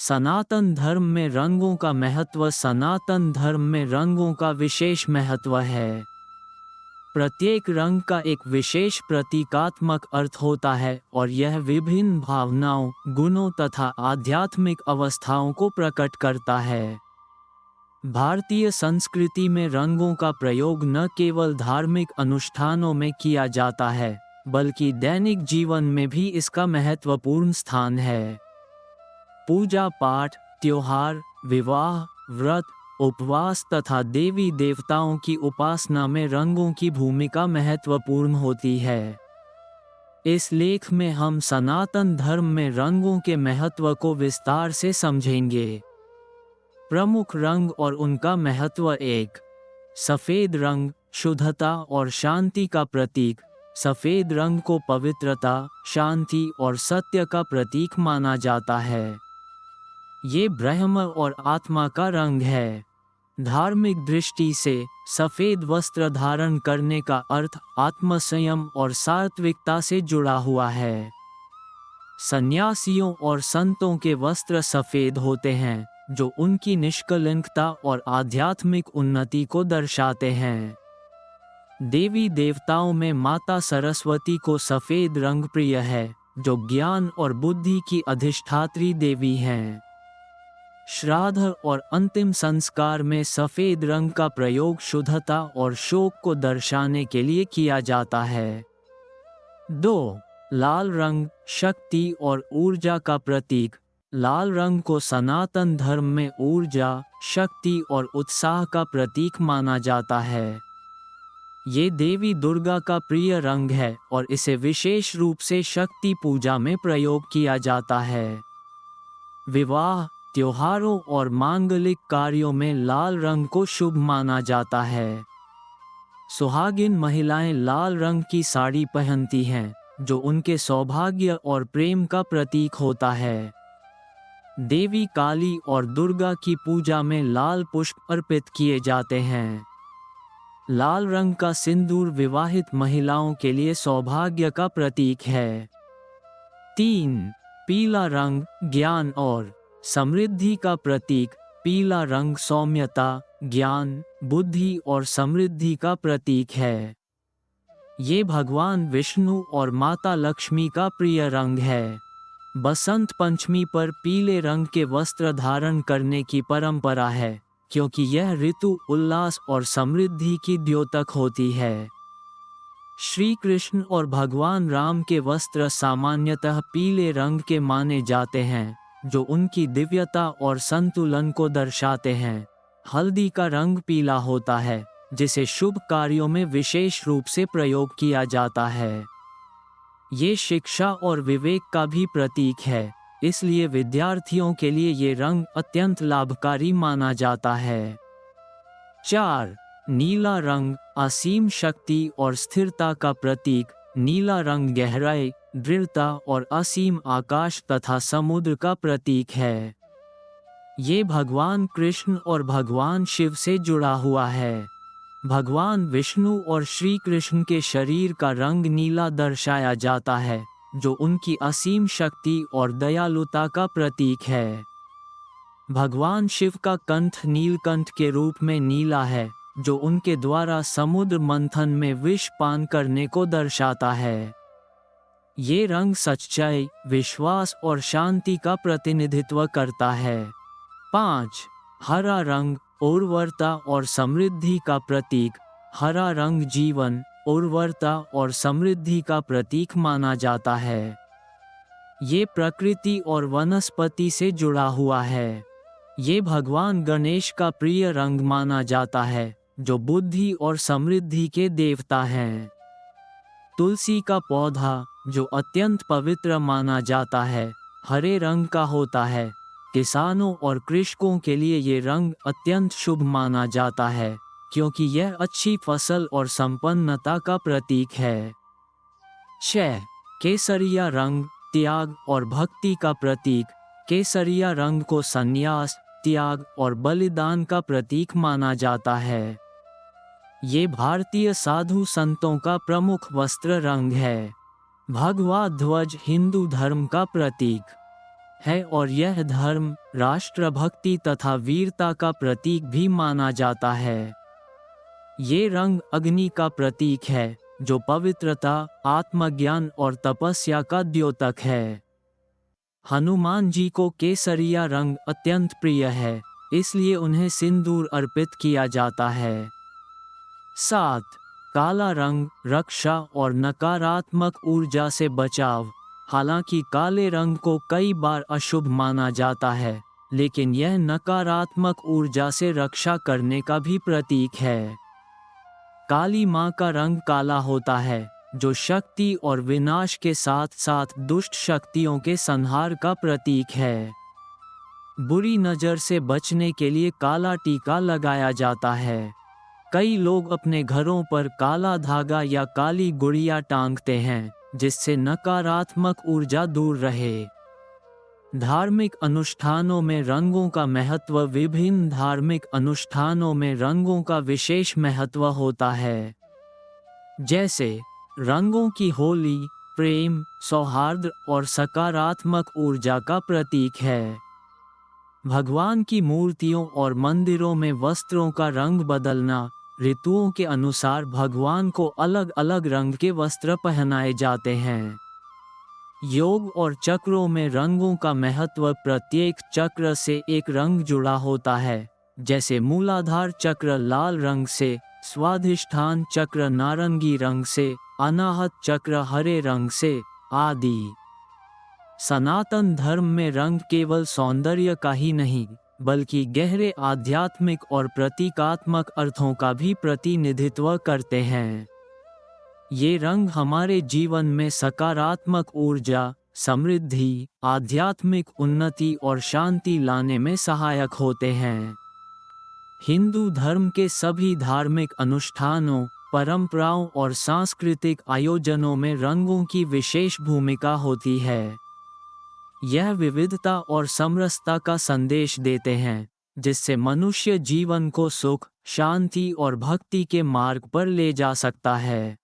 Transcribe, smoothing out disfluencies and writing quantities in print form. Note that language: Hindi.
सनातन धर्म में रंगों का महत्व। सनातन धर्म में रंगों का विशेष महत्व है। प्रत्येक रंग का एक विशेष प्रतीकात्मक अर्थ होता है और यह विभिन्न भावनाओं, गुणों तथा आध्यात्मिक अवस्थाओं को प्रकट करता है। भारतीय संस्कृति में रंगों का प्रयोग न केवल धार्मिक अनुष्ठानों में किया जाता है, बल्कि दैनिक जीवन में भी इसका महत्वपूर्ण स्थान है। पूजा पाठ, त्योहार, विवाह, व्रत, उपवास तथा देवी देवताओं की उपासना में रंगों की भूमिका महत्वपूर्ण होती है। इस लेख में हम सनातन धर्म में रंगों के महत्व को विस्तार से समझेंगे। प्रमुख रंग और उनका महत्व। 1. सफ़ेद रंग, शुद्धता और शांति का प्रतीक। सफ़ेद रंग को पवित्रता, शांति और सत्य का प्रतीक माना जाता है। ये ब्रह्म और आत्मा का रंग है। धार्मिक दृष्टि से सफ़ेद वस्त्र धारण करने का अर्थ आत्मसंयम और सात्विकता से जुड़ा हुआ है। सन्यासियों और संतों के वस्त्र सफ़ेद होते हैं, जो उनकी निष्कलंकता और आध्यात्मिक उन्नति को दर्शाते हैं। देवी देवताओं में माता सरस्वती को सफ़ेद रंग प्रिय है, जो ज्ञान और बुद्धि की अधिष्ठात्री देवी हैं। श्राद्ध और अंतिम संस्कार में सफ़ेद रंग का प्रयोग शुद्धता और शोक को दर्शाने के लिए किया जाता है। 2. लाल रंग, शक्ति और ऊर्जा का प्रतीक। लाल रंग को सनातन धर्म में ऊर्जा, शक्ति और उत्साह का प्रतीक माना जाता है। ये देवी दुर्गा का प्रिय रंग है और इसे विशेष रूप से शक्ति पूजा में प्रयोग किया जाता है। विवाह, त्योहारों और मांगलिक कार्यों में लाल रंग को शुभ माना जाता है। सुहागिन महिलाएं लाल रंग की साड़ी पहनती हैं, जो उनके सौभाग्य और प्रेम का प्रतीक होता है। देवी काली और दुर्गा की पूजा में लाल पुष्प अर्पित किए जाते हैं। लाल रंग का सिंदूर विवाहित महिलाओं के लिए सौभाग्य का प्रतीक है। 3. पीला रंग, ज्ञान और समृद्धि का प्रतीक। पीला रंग सौम्यता, ज्ञान, बुद्धि और समृद्धि का प्रतीक है। ये भगवान विष्णु और माता लक्ष्मी का प्रिय रंग है। बसंत पंचमी पर पीले रंग के वस्त्र धारण करने की परंपरा है, क्योंकि यह ऋतु उल्लास और समृद्धि की द्योतक होती है। श्री कृष्ण और भगवान राम के वस्त्र सामान्यतः पीले रंग के माने जाते हैं, जो उनकी दिव्यता और संतुलन को दर्शाते हैं। हल्दी का रंग पीला होता है, जिसे शुभ कार्यों में विशेष रूप से प्रयोग किया जाता है। ये शिक्षा और विवेक का भी प्रतीक है, इसलिए विद्यार्थियों के लिए ये रंग अत्यंत लाभकारी माना जाता है। 4. नीला रंग, असीम शक्ति और स्थिरता का प्रतीक। नीला रंग गहराई, दृढ़ता और असीम आकाश तथा समुद्र का प्रतीक है। ये भगवान कृष्ण और भगवान शिव से जुड़ा हुआ है। भगवान विष्णु और श्री कृष्ण के शरीर का रंग नीला दर्शाया जाता है, जो उनकी असीम शक्ति और दयालुता का प्रतीक है। भगवान शिव का कंठ नीलकंठ के रूप में नीला है, जो उनके द्वारा समुद्र मंथन में विष पान करने को दर्शाता है। ये रंग सच्चाई, विश्वास और शांति का प्रतिनिधित्व करता है। 5. हरा रंग, उर्वरता और समृद्धि का प्रतीक। हरा रंग जीवन, उर्वरता और समृद्धि का प्रतीक माना जाता है। ये प्रकृति और वनस्पति से जुड़ा हुआ है। ये भगवान गणेश का प्रिय रंग माना जाता है, जो बुद्धि और समृद्धि के देवता हैं। तुलसी का पौधा, जो अत्यंत पवित्र माना जाता है, हरे रंग का होता है। किसानों और कृषकों के लिए ये रंग अत्यंत शुभ माना जाता है, क्योंकि यह अच्छी फसल और संपन्नता का प्रतीक है। 6. केसरिया रंग, त्याग और भक्ति का प्रतीक। केसरिया रंग को संन्यास, त्याग और बलिदान का प्रतीक माना जाता है। ये भारतीय साधु संतों का प्रमुख वस्त्र रंग है। भगवा ध्वज हिंदू धर्म का प्रतीक। है और यह धर्म, राष्ट्रभक्ति तथा वीरता का प्रतीक भी माना जाता है। ये रंग अग्नि का प्रतीक है, जो पवित्रता, आत्मज्ञान और तपस्या का द्योतक है। हनुमान जी को केसरिया रंग अत्यंत प्रिय है, इसलिए उन्हें सिंदूर अर्पित किया जाता है। 7. काला रंग, रक्षा और नकारात्मक ऊर्जा से बचाव। हालांकि काले रंग को कई बार अशुभ माना जाता है, लेकिन यह नकारात्मक ऊर्जा से रक्षा करने का भी प्रतीक है। काली माँ का रंग काला होता है, जो शक्ति और विनाश के साथ साथ दुष्ट शक्तियों के संहार का प्रतीक है। बुरी नज़र से बचने के लिए काला टीका लगाया जाता है। कई लोग अपने घरों पर काला धागा या काली गुड़िया टांगते हैं, जिससे नकारात्मक ऊर्जा दूर रहे। धार्मिक अनुष्ठानों में रंगों का महत्व। विभिन्न धार्मिक अनुष्ठानों में रंगों का विशेष महत्व होता है। जैसे रंगों की होली प्रेम, सौहार्द और सकारात्मक ऊर्जा का प्रतीक है। भगवान की मूर्तियों और मंदिरों में वस्त्रों का रंग बदलना। ऋतुओं के अनुसार भगवान को अलग अलग रंग के वस्त्र पहनाए जाते हैं। योग और चक्रों में रंगों का महत्व। प्रत्येक चक्र से एक रंग जुड़ा होता है, जैसे मूलाधार चक्र लाल रंग से, स्वाधिष्ठान चक्र नारंगी रंग से, अनाहत चक्र हरे रंग से, आदि। सनातन धर्म में रंग केवल सौंदर्य का ही नहीं, बल्कि गहरे आध्यात्मिक और प्रतीकात्मक अर्थों का भी प्रतिनिधित्व करते हैं। ये रंग हमारे जीवन में सकारात्मक ऊर्जा, समृद्धि, आध्यात्मिक उन्नति और शांति लाने में सहायक होते हैं। हिंदू धर्म के सभी धार्मिक अनुष्ठानों, परंपराओं और सांस्कृतिक आयोजनों में रंगों की विशेष भूमिका होती है। यह विविधता और समरसता का संदेश देते हैं, जिससे मनुष्य जीवन को सुख, शांति और भक्ति के मार्ग पर ले जा सकता है।